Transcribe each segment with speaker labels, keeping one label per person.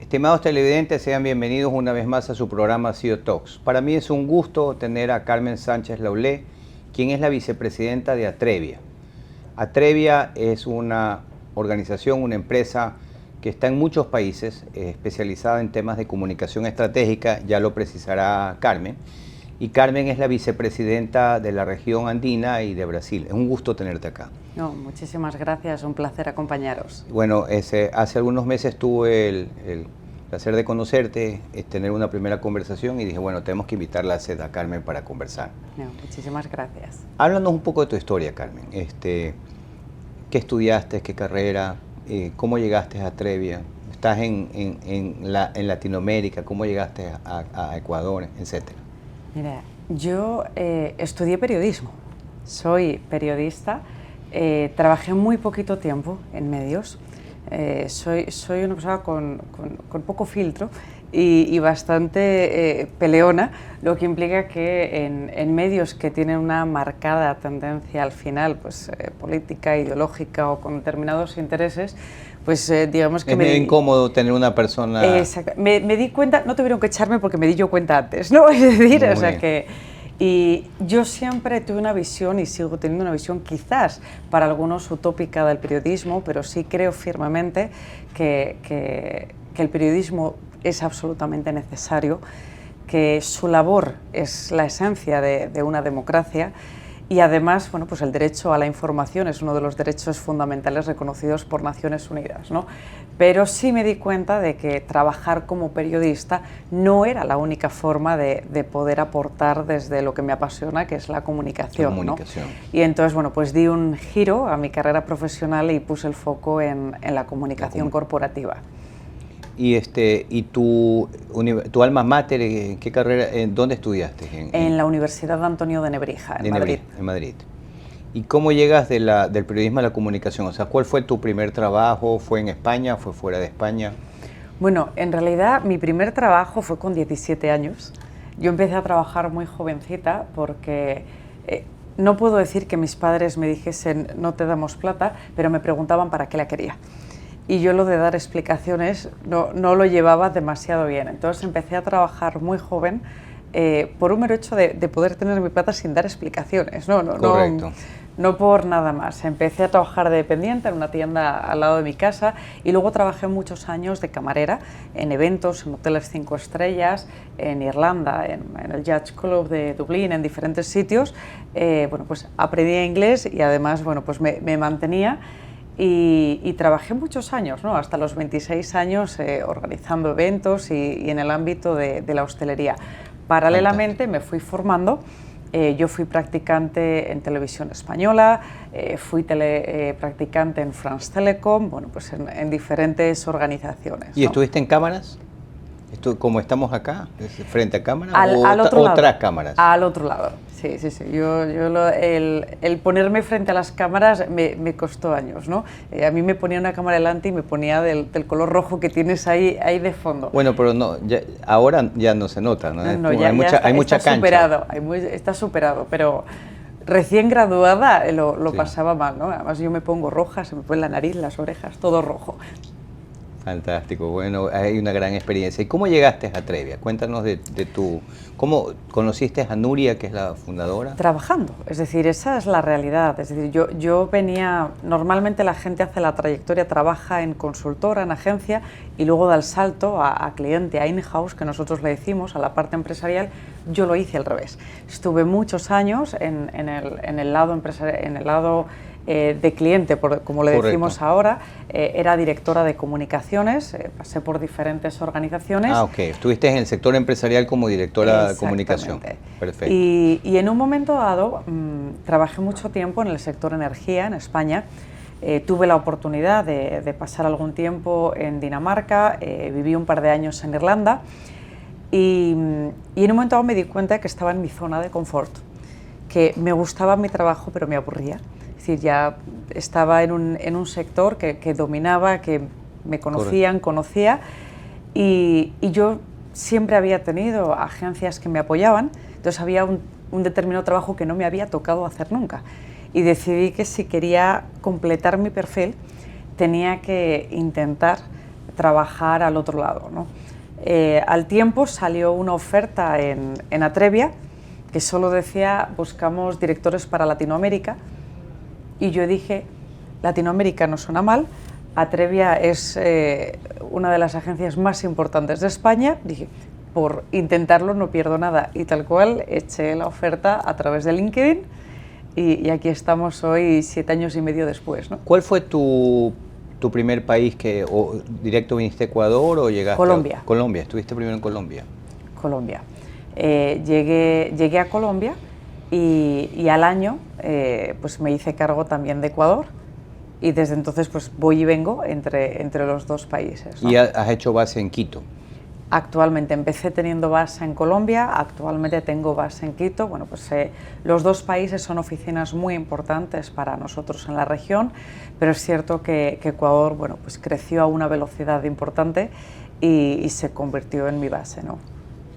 Speaker 1: Estimados televidentes, sean bienvenidos una vez más a su programa CEO Talks. Para mí es un gusto tener a Carmen Sánchez Laulé, quien es la vicepresidenta de Atrevia. Atrevia es una organización, una empresa que está en muchos países, especializada en temas de comunicación estratégica, ya lo precisará Carmen. Y Carmen es la vicepresidenta de la región andina y de Brasil. Es un gusto tenerte acá.
Speaker 2: No, muchísimas gracias, un placer acompañaros.
Speaker 1: Bueno, hace algunos meses tuve el placer de conocerte, tener una primera conversación y dije, bueno, tenemos que invitarla a Carmen para conversar.
Speaker 2: No, muchísimas gracias.
Speaker 1: Háblanos un poco de tu historia, Carmen. ¿Qué estudiaste, qué carrera, cómo llegaste a Atrevia? ¿Estás en Latinoamérica? ¿Cómo llegaste a Ecuador, etcétera?
Speaker 2: Mira, yo estudié periodismo, soy periodista, trabajé muy poquito tiempo en medios, soy una persona con poco filtro y bastante peleona, lo que implica que en medios que tienen una marcada tendencia al final, pues política, ideológica o con determinados intereses, pues digamos que
Speaker 1: es medio incómodo tener una persona...
Speaker 2: Exacto. Me di cuenta, no tuvieron que echarme porque me di yo cuenta antes, ¿no? Es decir,
Speaker 1: Muy
Speaker 2: o sea
Speaker 1: bien.
Speaker 2: que... Y yo siempre tuve una visión y sigo teniendo una visión quizás para algunos utópica del periodismo, pero sí creo firmemente que el periodismo es absolutamente necesario, que su labor es la esencia de una democracia. Y además, bueno, pues el derecho a la información es uno de los derechos fundamentales reconocidos por Naciones Unidas, ¿no? Pero sí me di cuenta de que trabajar como periodista no era la única forma de poder aportar desde lo que me apasiona, que es la comunicación, ¿no? Y entonces, bueno, pues di un giro a mi carrera profesional y puse el foco en la comunicación corporativa.
Speaker 1: ¿Y tu alma mater, qué carrera, dónde estudiaste?
Speaker 2: En la Universidad Antonio de Nebrija, en Madrid.
Speaker 1: En Madrid. ¿Y cómo llegas del periodismo a la comunicación? O sea, ¿cuál fue tu primer trabajo? ¿Fue en España? ¿Fue fuera de España?
Speaker 2: Bueno, en realidad mi primer trabajo fue con 17 años. Yo empecé a trabajar muy jovencita porque no puedo decir que mis padres me dijesen no te damos plata, pero me preguntaban para qué la quería. Y yo lo de dar explicaciones no lo llevaba demasiado bien. Entonces empecé a trabajar muy joven por un mero hecho de poder tener mi plata sin dar explicaciones.
Speaker 1: Correcto.
Speaker 2: No por nada más. Empecé a trabajar de dependiente en una tienda al lado de mi casa y luego trabajé muchos años de camarera en eventos, en hoteles 5 estrellas, en Irlanda, en el Yacht Club de Dublín, en diferentes sitios. Bueno, pues aprendí inglés y además, bueno, pues me mantenía. Y trabajé muchos años, ¿no? Hasta los 26 años organizando eventos y en el ámbito de la hostelería. Paralelamente me fui formando, yo fui practicante en Televisión Española, fui practicante en France Telecom, bueno, pues en diferentes organizaciones.
Speaker 1: ¿Y
Speaker 2: ¿no?
Speaker 1: estuviste en cámaras? ¿Como estamos acá, frente a cámaras
Speaker 2: otras
Speaker 1: cámaras?
Speaker 2: Al otro lado, sí. El ponerme frente a las cámaras me costó años, ¿no? A mí me ponía una cámara delante y me ponía del color rojo que tienes ahí de fondo.
Speaker 1: Bueno, pero no, ahora ya no se nota, ¿no?
Speaker 2: Hay mucha
Speaker 1: cancha.
Speaker 2: Superado, está superado, pero recién graduada lo pasaba mal, ¿no? Además yo me pongo roja, se me pone la nariz, las orejas, todo rojo.
Speaker 1: Fantástico, bueno, hay una gran experiencia. ¿Y cómo llegaste a Atrevia? Cuéntanos ¿cómo conociste a Nuria, que es la fundadora?
Speaker 2: Trabajando, es decir, esa es la realidad. Es decir, yo venía, normalmente la gente hace la trayectoria, trabaja en consultora, en agencia y luego da el salto a cliente, a in-house, que nosotros le decimos, a la parte empresarial. Yo lo hice al revés. Estuve muchos años en el lado empresarial, en el lado de cliente, como le decimos ahora, era directora de comunicaciones, pasé por diferentes organizaciones.
Speaker 1: Ah, ok. Estuviste en el sector empresarial como directora de comunicación. Perfecto.
Speaker 2: Y en un momento dado trabajé mucho tiempo en el sector energía en España. Tuve la oportunidad de pasar algún tiempo en Dinamarca, viví un par de años en Irlanda y en un momento dado me di cuenta de que estaba en mi zona de confort, que me gustaba mi trabajo pero me aburría. Es decir, ya estaba en un sector que dominaba, que me conocía y yo siempre había tenido agencias que me apoyaban, entonces había un determinado trabajo que no me había tocado hacer nunca y decidí que si quería completar mi perfil tenía que intentar trabajar al otro lado, ¿no? Al tiempo salió una oferta en Atrevia que solo decía buscamos directores para Latinoamérica y yo dije Latinoamérica no suena mal, Atrevia es una de las agencias más importantes de España, dije por intentarlo no pierdo nada y tal cual eché la oferta a través de LinkedIn y aquí estamos hoy 7 años y medio después, ¿no?
Speaker 1: ¿Cuál fue tu primer país que directo viniste a Ecuador o llegaste
Speaker 2: Colombia.
Speaker 1: a Colombia? ¿Estuviste primero en Colombia?
Speaker 2: Colombia. Llegué a Colombia y al año pues me hice cargo también de Ecuador y desde entonces pues voy y vengo entre los dos países, ¿no?
Speaker 1: ¿Y has hecho base en Quito?
Speaker 2: Actualmente empecé teniendo base en Colombia, actualmente tengo base en Quito. Bueno, pues los dos países son oficinas muy importantes para nosotros en la región, pero es cierto que Ecuador, bueno, pues creció a una velocidad importante y se convirtió en mi base, ¿no?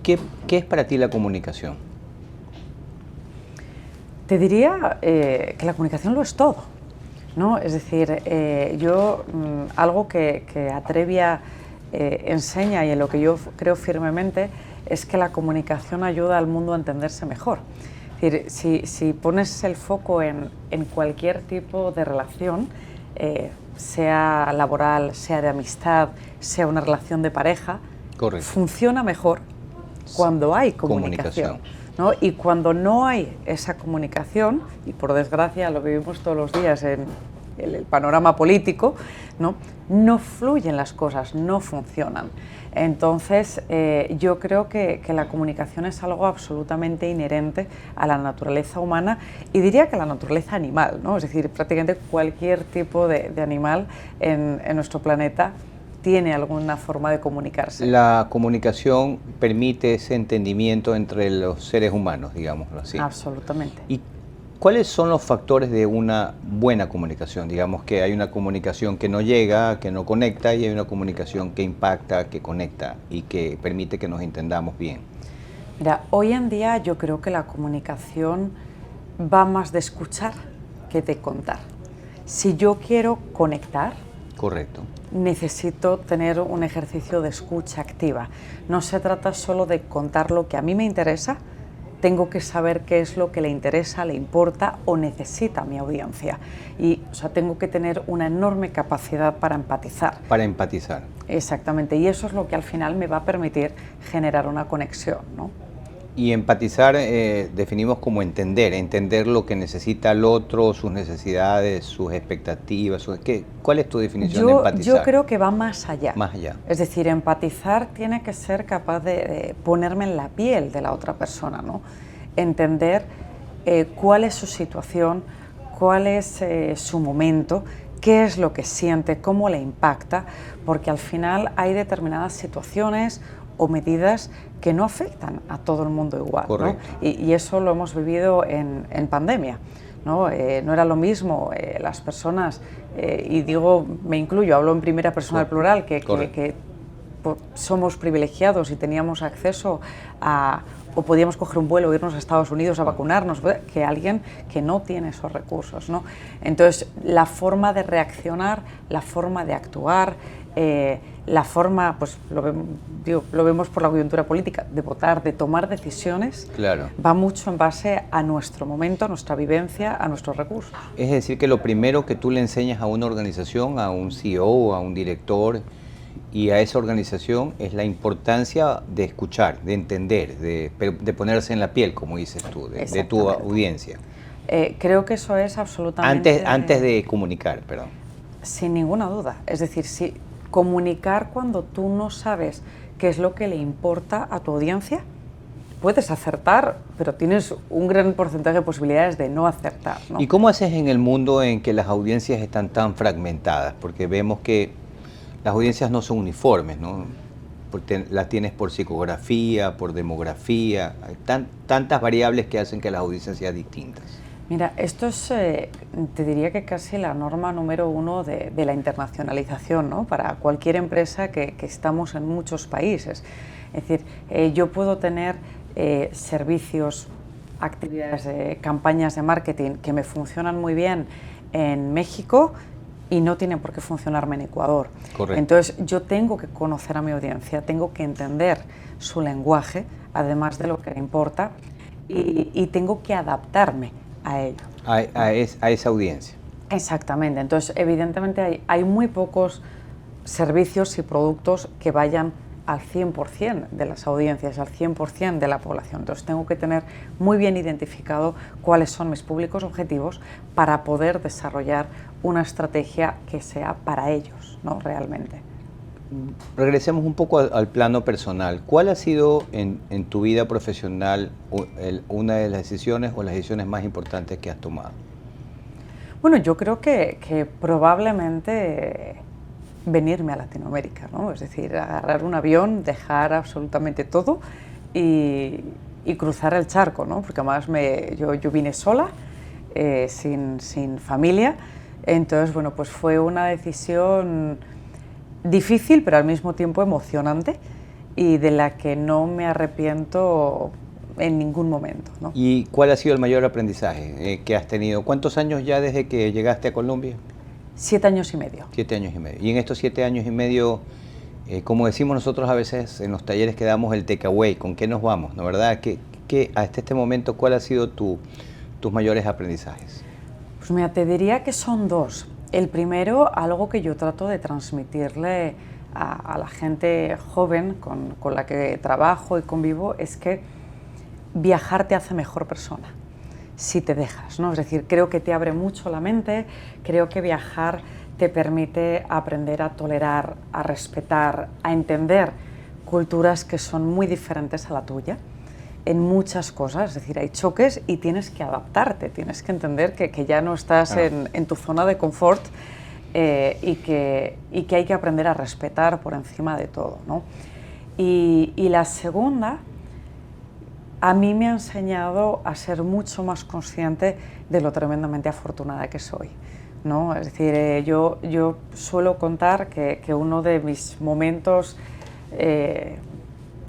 Speaker 1: ¿Qué es para ti la comunicación?
Speaker 2: Te diría que la comunicación lo es todo, ¿no? Es decir, algo que Atrevia enseña y en lo que yo creo firmemente es que la comunicación ayuda al mundo a entenderse mejor. Es decir, si pones el foco en cualquier tipo de relación, sea laboral, sea de amistad, sea una relación de pareja,
Speaker 1: correcto,
Speaker 2: funciona mejor cuando hay comunicación. ¿No? Y cuando no hay esa comunicación, y por desgracia lo vivimos todos los días en el panorama político, no fluyen las cosas, no funcionan. Entonces, yo creo que la comunicación es algo absolutamente inherente a la naturaleza humana y diría que a la naturaleza animal, ¿no? Es decir, prácticamente cualquier tipo de animal en nuestro planeta tiene alguna forma de comunicarse.
Speaker 1: La comunicación permite ese entendimiento entre los seres humanos, digámoslo así.
Speaker 2: Absolutamente.
Speaker 1: ¿Y cuáles son los factores de una buena comunicación? Digamos que hay una comunicación que no llega, que no conecta, y hay una comunicación que impacta, que conecta y que permite que nos entendamos bien.
Speaker 2: Mira, hoy en día yo creo que la comunicación va más de escuchar que de contar. Si yo quiero conectar,
Speaker 1: correcto,
Speaker 2: necesito tener un ejercicio de escucha activa. No se trata solo de contar lo que a mí me interesa, tengo que saber qué es lo que le interesa, le importa o necesita a mi audiencia. Y, tengo que tener una enorme capacidad para empatizar.
Speaker 1: Para empatizar.
Speaker 2: Exactamente, y eso es lo que al final me va a permitir generar una conexión, ¿no?
Speaker 1: Y empatizar definimos como entender lo que necesita el otro, sus necesidades, sus expectativas. ¿Cuál es tu definición de empatizar?
Speaker 2: Yo creo que va más allá.
Speaker 1: Más allá.
Speaker 2: Es decir, empatizar tiene que ser capaz de ponerme en la piel de la otra persona, ¿no? Entender cuál es su situación, cuál es su momento, qué es lo que siente, cómo le impacta, porque al final hay determinadas situaciones o medidas que no afectan a todo el mundo igual, ¿no? Y eso lo hemos vivido en pandemia, ¿no? No era lo mismo las personas, y digo, me incluyo, hablo en primera persona del plural, que somos privilegiados y teníamos acceso a, o podíamos coger un vuelo e irnos a Estados Unidos a vacunarnos, que alguien que no tiene esos recursos, ¿no? Entonces, la forma de reaccionar, la forma de actuar, la forma, pues lo vemos por la coyuntura política, de votar, de tomar decisiones,
Speaker 1: claro,
Speaker 2: va mucho en base a nuestro momento, a nuestra vivencia, a nuestros recursos.
Speaker 1: Es decir, que lo primero que tú le enseñas a una organización, a un CEO, a un director y a esa organización es la importancia de escuchar, de entender, de ponerse en la piel, como dices tú, de tu audiencia.
Speaker 2: Creo que eso es absolutamente...
Speaker 1: Antes de comunicar, perdón.
Speaker 2: Sin ninguna duda. Es decir, si comunicar cuando tú no sabes qué es lo que le importa a tu audiencia, puedes acertar, pero tienes un gran porcentaje de posibilidades de no acertar, ¿no?
Speaker 1: ¿Y cómo haces en el mundo en que las audiencias están tan fragmentadas? Porque vemos que las audiencias no son uniformes, ¿no? Porque las tienes por psicografía, por demografía, hay tantas variables que hacen que las audiencias sean distintas.
Speaker 2: Mira, esto es, te diría que casi la norma número 1 de la internacionalización, ¿no? Para cualquier empresa que estamos en muchos países. Es decir, yo puedo tener servicios, actividades, campañas de marketing que me funcionan muy bien en México y no tiene por qué funcionarme en Ecuador.
Speaker 1: Correcto.
Speaker 2: Entonces yo tengo que conocer a mi audiencia, tengo que entender su lenguaje, además de lo que le importa, y tengo que adaptarme a ello.
Speaker 1: A esa audiencia.
Speaker 2: Exactamente. Entonces, evidentemente hay muy pocos servicios y productos que vayan al 100% de las audiencias, al 100% de la población. Entonces tengo que tener muy bien identificado cuáles son mis públicos objetivos para poder desarrollar una estrategia que sea para ellos, ¿no? Realmente.
Speaker 1: Regresemos un poco al plano personal. ¿Cuál ha sido en tu vida profesional una de las decisiones o las decisiones más importantes que has tomado?
Speaker 2: Bueno, yo creo que probablemente venirme a Latinoamérica, ¿no? Es decir, agarrar un avión, dejar absolutamente todo y cruzar el charco, ¿no? Porque además yo vine sola, sin familia, entonces, bueno, pues fue una decisión difícil, pero al mismo tiempo emocionante y de la que no me arrepiento en ningún momento, ¿no?
Speaker 1: ¿Y cuál ha sido el mayor aprendizaje que has tenido? ¿Cuántos años ya desde que llegaste a Colombia?
Speaker 2: 7 años y medio.
Speaker 1: 7 años y medio. Y en estos 7 años y medio, como decimos nosotros a veces en los talleres que damos el takeaway, ¿con qué nos vamos? ¿No, verdad? Hasta este momento, ¿cuál ha sido tus mayores aprendizajes?
Speaker 2: Pues mira, te diría que son dos. El primero, algo que yo trato de transmitirle a la gente joven con la que trabajo y convivo, es que viajar te hace mejor persona, si te dejas, ¿no? Es decir, creo que te abre mucho la mente, creo que viajar te permite aprender a tolerar, a respetar, a entender culturas que son muy diferentes a la tuya en muchas cosas. Es decir, hay choques y tienes que adaptarte, tienes que entender que ya no estás en tu zona de confort y que hay que aprender a respetar por encima de todo, ¿no? Y la segunda, a mí me ha enseñado a ser mucho más consciente de lo tremendamente afortunada que soy, ¿no? Es decir, yo suelo contar que uno de mis momentos,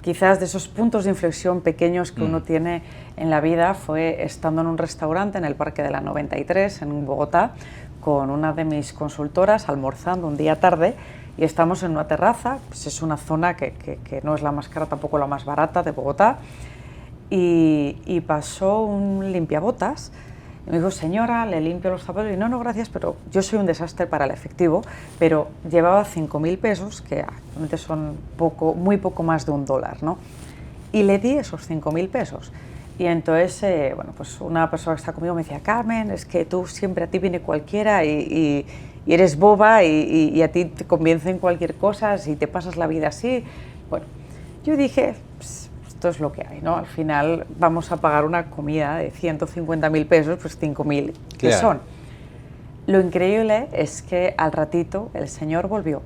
Speaker 2: quizás de esos puntos de inflexión pequeños que uno tiene en la vida, fue estando en un restaurante en el Parque de la 93, en Bogotá, con una de mis consultoras, almorzando un día tarde, y estamos en una terraza. Pues es una zona que no es la más cara, tampoco la más barata de Bogotá. Y pasó un limpiabotas y me dijo: señora, le limpio los zapatos. Y no, gracias, pero yo soy un desastre para el efectivo, pero llevaba 5.000 pesos, que actualmente son muy poco más de $1, ¿no? Y le di esos 5.000 pesos. Y entonces, bueno, pues una persona que está conmigo me decía: Carmen, es que tú siempre, a ti viene cualquiera y eres boba y a ti te convencen cualquier cosa si te pasas la vida así. Bueno, yo dije, esto es lo que hay, ¿no? Al final vamos a pagar una comida de 150.000 pesos, pues 5.000, ¿qué son? Lo increíble es que al ratito el señor volvió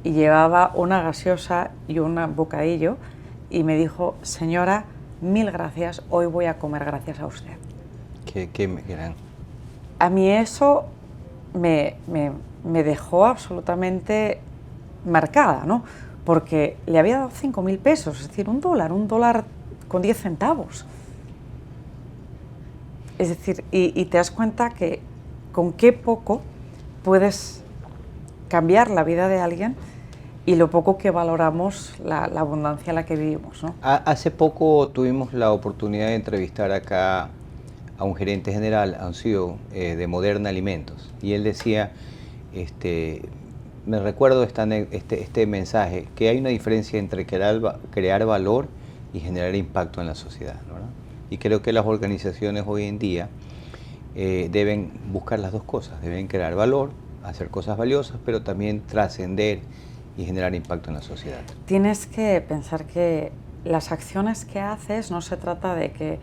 Speaker 2: y llevaba una gaseosa y un bocadillo y me dijo: señora, 1000 gracias, hoy voy a comer gracias a usted.
Speaker 1: Qué gran.
Speaker 2: A mí eso me dejó absolutamente marcada, ¿no? Porque le había dado 5.000 pesos, es decir, un dólar con 10 centavos. Es decir, y te das cuenta que con qué poco puedes cambiar la vida de alguien y lo poco que valoramos la abundancia en la que vivimos, ¿no?
Speaker 1: Hace poco tuvimos la oportunidad de entrevistar acá a un gerente general, a un CEO de Moderna Alimentos, y él decía, me recuerdo este mensaje, que hay una diferencia entre crear valor y generar impacto en la sociedad, ¿verdad? Y creo que las organizaciones hoy en día deben buscar las dos cosas, deben crear valor, hacer cosas valiosas, pero también trascender y generar impacto en la sociedad.
Speaker 2: Tienes que pensar que las acciones que haces no se trata de que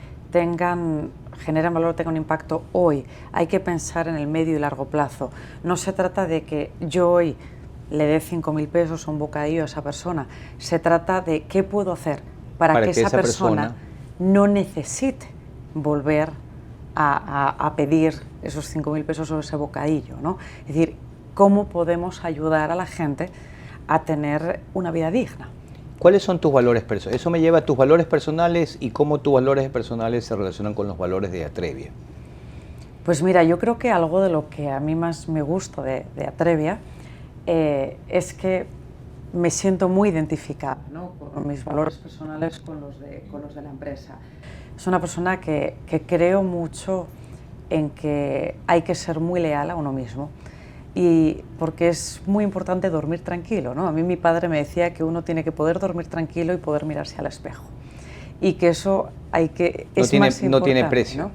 Speaker 2: generen valor, tengan un impacto hoy. Hay que pensar en el medio y largo plazo. No se trata de que yo hoy le dé 5.000 pesos o un bocadillo a esa persona. Se trata de qué puedo hacer para que esa persona no necesite volver a pedir esos 5.000 pesos o ese bocadillo, ¿no? Es decir, cómo podemos ayudar a la gente a tener una vida digna.
Speaker 1: ¿Cuáles son tus valores personales? Eso me lleva a tus valores personales y cómo tus valores personales se relacionan con los valores de Atrevia.
Speaker 2: Pues mira, yo creo que algo de lo que a mí más me gusta de Atrevia es que me siento muy identificada, ¿no?, con mis valores personales, con los de la empresa. Es una persona que creo mucho en que hay que ser muy leal a uno mismo, y porque es muy importante dormir tranquilo, ¿no? A mí mi padre me decía que uno tiene que poder dormir tranquilo y poder mirarse al espejo, y que eso es más importante,
Speaker 1: no tiene precio,
Speaker 2: ¿no?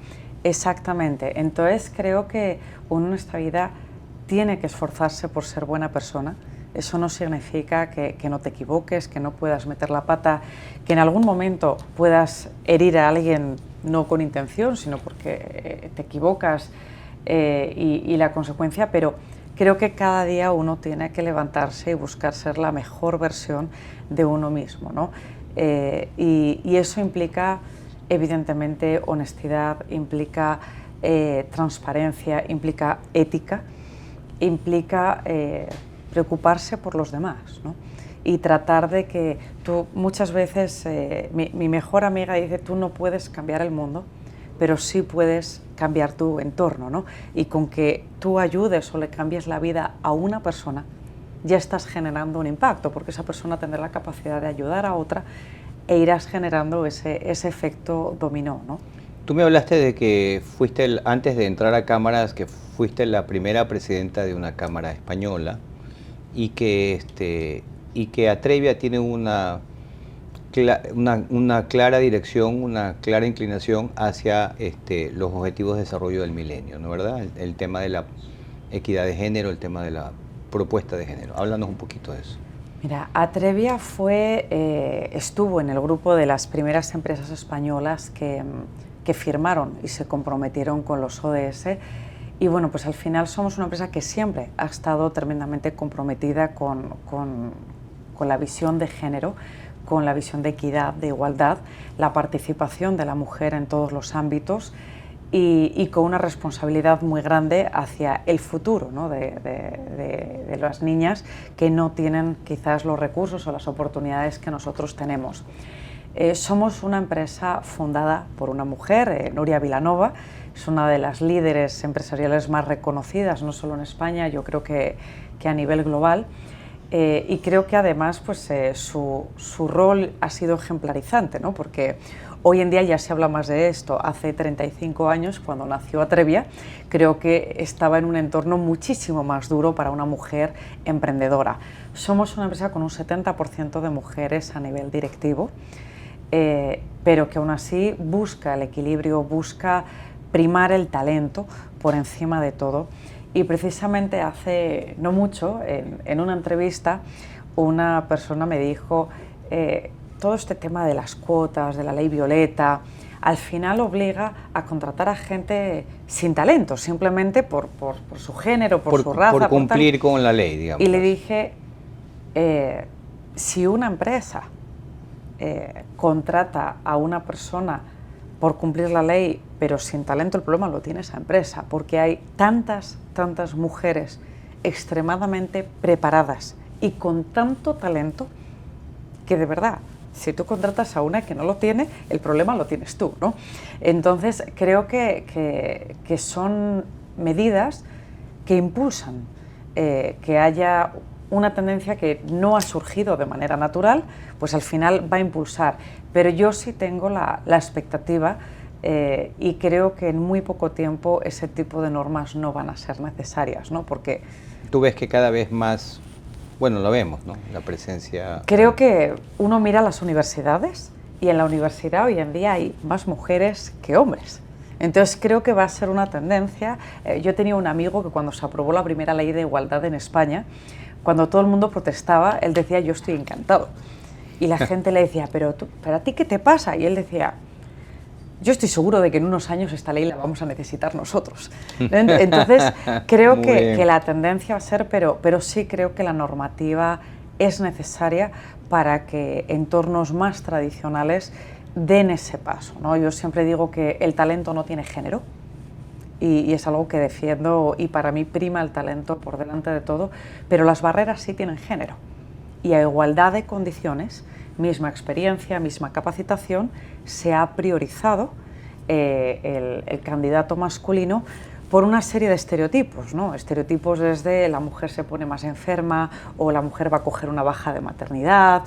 Speaker 2: Exactamente. Entonces creo que uno en nuestra vida tiene que esforzarse por ser buena persona. Eso no significa que no te equivoques, que no puedas meter la pata, que en algún momento puedas herir a alguien no con intención, sino porque te equivocas y la consecuencia, pero creo que cada día uno tiene que levantarse y buscar ser la mejor versión de uno mismo, ¿no? Y eso implica, evidentemente, honestidad, implica transparencia, implica ética, implica preocuparse por los demás, ¿no? Y tratar de que tú, muchas veces, mi mejor amiga dice, tú no puedes cambiar el mundo, pero sí puedes cambiar tu entorno, ¿no? Y con que tú ayudes o le cambies la vida a una persona, ya estás generando un impacto, porque esa persona tendrá la capacidad de ayudar a otra e irás generando ese efecto dominó, ¿no?
Speaker 1: Tú me hablaste de que fuiste, antes de entrar a cámaras, que fuiste la primera presidenta de una cámara española, y que Atrevia tiene una clara dirección, una clara inclinación hacia los objetivos de desarrollo del milenio, ¿no, verdad? El tema de la equidad de género, el tema de la propuesta de género. Háblanos un poquito de eso.
Speaker 2: Mira, Atrevia estuvo en el grupo de las primeras empresas españolas que firmaron y se comprometieron con los ODS. Y bueno, pues al final somos una empresa que siempre ha estado tremendamente comprometida con la visión de género, con la visión de equidad, de igualdad, la participación de la mujer en todos los ámbitos y con una responsabilidad muy grande hacia el futuro, ¿no?, de las niñas que no tienen quizás los recursos o las oportunidades que nosotros tenemos. Somos una empresa fundada por una mujer, Nuria Vilanova. Es una de las líderes empresariales más reconocidas, no solo en España, yo creo que a nivel global. Y creo que además pues, su rol ha sido ejemplarizante, ¿no?, porque hoy en día ya se habla más de esto. Hace 35 años, cuando nació Atrevia, creo que estaba en un entorno muchísimo más duro para una mujer emprendedora. Somos una empresa con un 70% de mujeres a nivel directivo, pero que aún así busca el equilibrio, busca primar el talento por encima de todo. Y precisamente hace no mucho, en una entrevista, una persona me dijo, todo este tema de las cuotas, de la ley Violeta, al final obliga a contratar a gente sin talento, simplemente por su género, por su raza.
Speaker 1: Por cumplir con la ley, digamos.
Speaker 2: Y le dije, si una empresa contrata a una persona por cumplir la ley, pero sin talento, el problema lo tiene esa empresa, porque hay tantas mujeres extremadamente preparadas y con tanto talento que, de verdad, si tú contratas a una que no lo tiene, el problema lo tienes tú, ¿no? Entonces, creo que son medidas que impulsan que haya una tendencia que no ha surgido de manera natural, pues al final va a impulsar. Pero yo sí tengo la expectativa y creo que en muy poco tiempo ese tipo de normas no van a ser necesarias, ¿no? Porque
Speaker 1: tú ves que cada vez más, bueno, lo vemos, ¿no?, la presencia.
Speaker 2: Creo que uno mira las universidades y en la universidad hoy en día hay más mujeres que hombres. Entonces creo que va a ser una tendencia. Yo tenía un amigo que cuando se aprobó la primera ley de igualdad en España, cuando todo el mundo protestaba, él decía, yo estoy encantado. Y la gente le decía, ¿pero a ti qué te pasa? Y él decía, yo estoy seguro de que en unos años esta ley la vamos a necesitar nosotros. Entonces, creo que la tendencia va a ser, pero sí creo que la normativa es necesaria para que entornos más tradicionales den ese paso, ¿no? Yo siempre digo que el talento no tiene género y es algo que defiendo y para mí prima el talento por delante de todo, pero las barreras sí tienen género. Y a igualdad de condiciones, misma experiencia, misma capacitación, se ha priorizado el candidato masculino por una serie de estereotipos, ¿no? Estereotipos desde la mujer se pone más enferma o la mujer va a coger una baja de maternidad,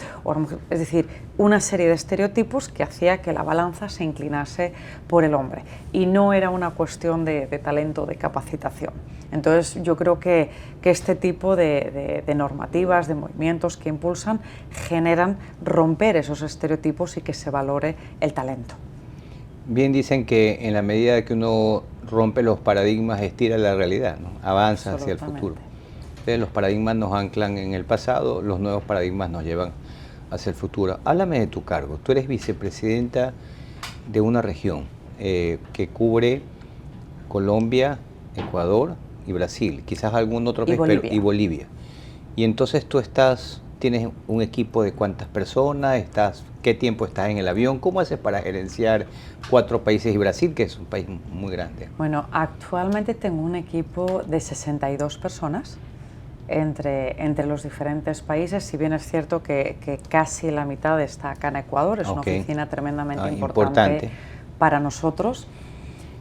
Speaker 2: es decir, una serie de estereotipos que hacía que la balanza se inclinase por el hombre y no era una cuestión de talento, de capacitación. Entonces yo creo que este tipo de normativas, de movimientos que impulsan, generan romper esos estereotipos y que se valore el talento.
Speaker 1: Bien dicen que en la medida que uno rompe los paradigmas, estira la realidad, ¿no? Avanza hacia el futuro. Entonces los paradigmas nos anclan en el pasado, los nuevos paradigmas nos llevan hacia el futuro. Háblame de tu cargo. Tú eres vicepresidenta de una región que cubre Colombia, Ecuador y Brasil, quizás algún otro país, pero y Bolivia. Y entonces tú tienes un equipo de cuántas personas, qué tiempo estás en el avión, ¿cómo haces para gerenciar 4 países y Brasil, que es un país muy grande?
Speaker 2: Bueno, actualmente tengo un equipo de 62 personas entre los diferentes países, si bien es cierto que casi la mitad está acá en Ecuador, es una oficina tremendamente importante para nosotros.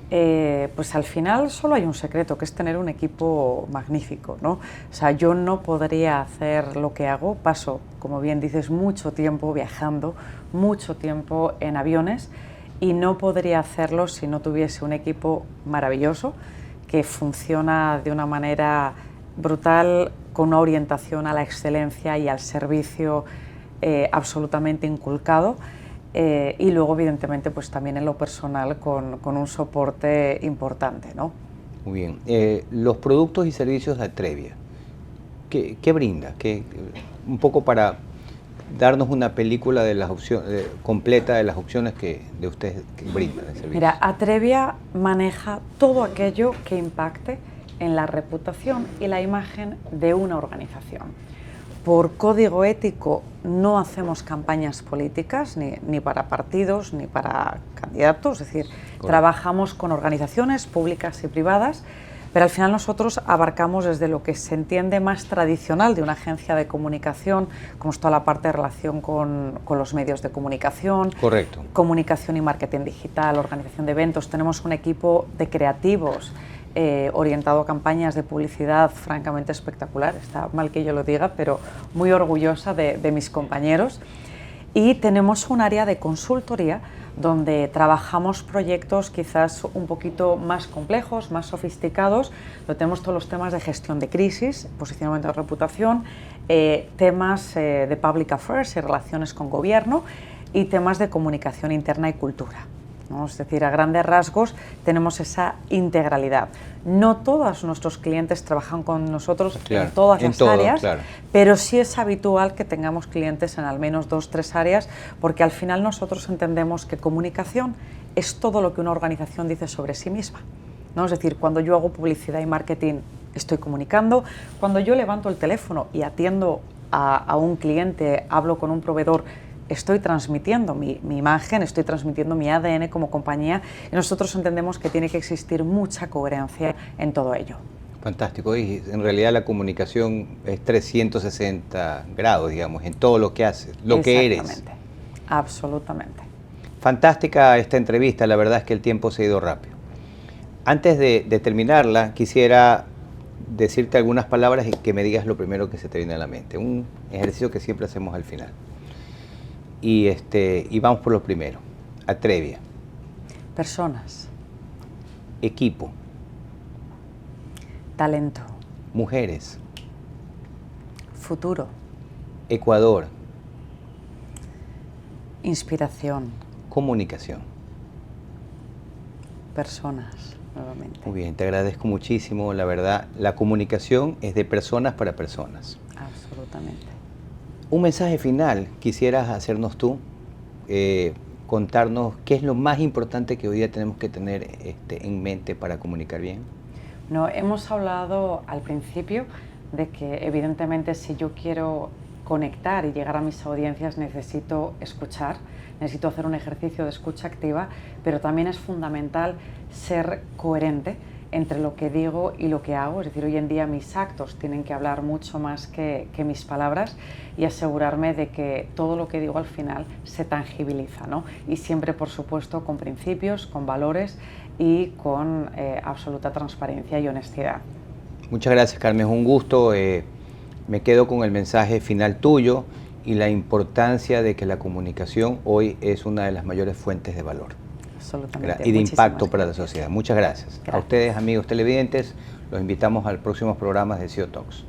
Speaker 2: Pues al final solo hay un secreto, que es tener un equipo magnífico, ¿no? O sea, yo no podría hacer lo que hago, paso, como bien dices, mucho tiempo viajando, mucho tiempo en aviones, y no podría hacerlo si no tuviese un equipo maravilloso que funciona de una manera brutal, con una orientación a la excelencia y al servicio absolutamente inculcado. Y luego, evidentemente, pues también en lo personal con un soporte importante, ¿no?
Speaker 1: Muy bien. Los productos y servicios de Atrevia, ¿qué brinda? Un poco para darnos una película de las opciones completa de las opciones de ustedes que brindan el servicio.
Speaker 2: Mira, Atrevia maneja todo aquello que impacte en la reputación y la imagen de una organización. Por código ético no hacemos campañas políticas ni para partidos ni para candidatos, es decir, trabajamos con organizaciones públicas y privadas, pero al final nosotros abarcamos desde lo que se entiende más tradicional de una agencia de comunicación, como es toda la parte de relación con los medios de comunicación, comunicación y marketing digital, organización de eventos. Tenemos un equipo de creativos orientado a campañas de publicidad francamente espectacular, está mal que yo lo diga, pero muy orgullosa de mis compañeros. Y tenemos un área de consultoría donde trabajamos proyectos quizás un poquito más complejos, más sofisticados. Lo tenemos todos los temas de gestión de crisis, posicionamiento de reputación, temas de public affairs y relaciones con gobierno y temas de comunicación interna y cultura, ¿no? Es decir, a grandes rasgos tenemos esa integralidad. No todos nuestros clientes trabajan con nosotros en todas las áreas, pero sí es habitual que tengamos clientes en al menos 2 o 3 áreas, porque al final nosotros entendemos que comunicación es todo lo que una organización dice sobre sí misma, ¿no? Es decir, cuando yo hago publicidad y marketing estoy comunicando, cuando yo levanto el teléfono y atiendo a un cliente, hablo con un proveedor, estoy transmitiendo mi imagen, estoy transmitiendo mi ADN como compañía, y nosotros entendemos que tiene que existir mucha coherencia en todo ello.
Speaker 1: Fantástico, y en realidad la comunicación es 360 grados, digamos, en todo lo que haces, lo que eres.
Speaker 2: Exactamente, absolutamente.
Speaker 1: Fantástica esta entrevista, la verdad es que el tiempo se ha ido rápido. Antes de terminarla, quisiera decirte algunas palabras y que me digas lo primero que se te viene a la mente. Un ejercicio que siempre hacemos al final. Y vamos por lo primero. Atrevia.
Speaker 2: Personas.
Speaker 1: Equipo.
Speaker 2: Talento.
Speaker 1: Mujeres.
Speaker 2: Futuro.
Speaker 1: Ecuador.
Speaker 2: Inspiración.
Speaker 1: Comunicación.
Speaker 2: Personas, nuevamente.
Speaker 1: Muy bien, te agradezco muchísimo. La verdad, la comunicación es de personas para personas.
Speaker 2: Absolutamente.
Speaker 1: Un mensaje final quisieras hacernos tú, contarnos qué es lo más importante que hoy día tenemos que tener en mente para comunicar bien.
Speaker 2: No, hemos hablado al principio de que evidentemente si yo quiero conectar y llegar a mis audiencias necesito escuchar, necesito hacer un ejercicio de escucha activa, pero también es fundamental ser coherente entre lo que digo y lo que hago. Es decir, hoy en día mis actos tienen que hablar mucho más que mis palabras, y asegurarme de que todo lo que digo al final se tangibiliza, ¿no? Y siempre, por supuesto, con principios, con valores y con absoluta transparencia y honestidad.
Speaker 1: Muchas gracias, Carmen, es un gusto. Me quedo con el mensaje final tuyo y la importancia de que la comunicación hoy es una de las mayores fuentes de valor y de impacto para la sociedad. Muchas gracias. A ustedes, amigos televidentes, los invitamos al próximo programa de CEO Talks.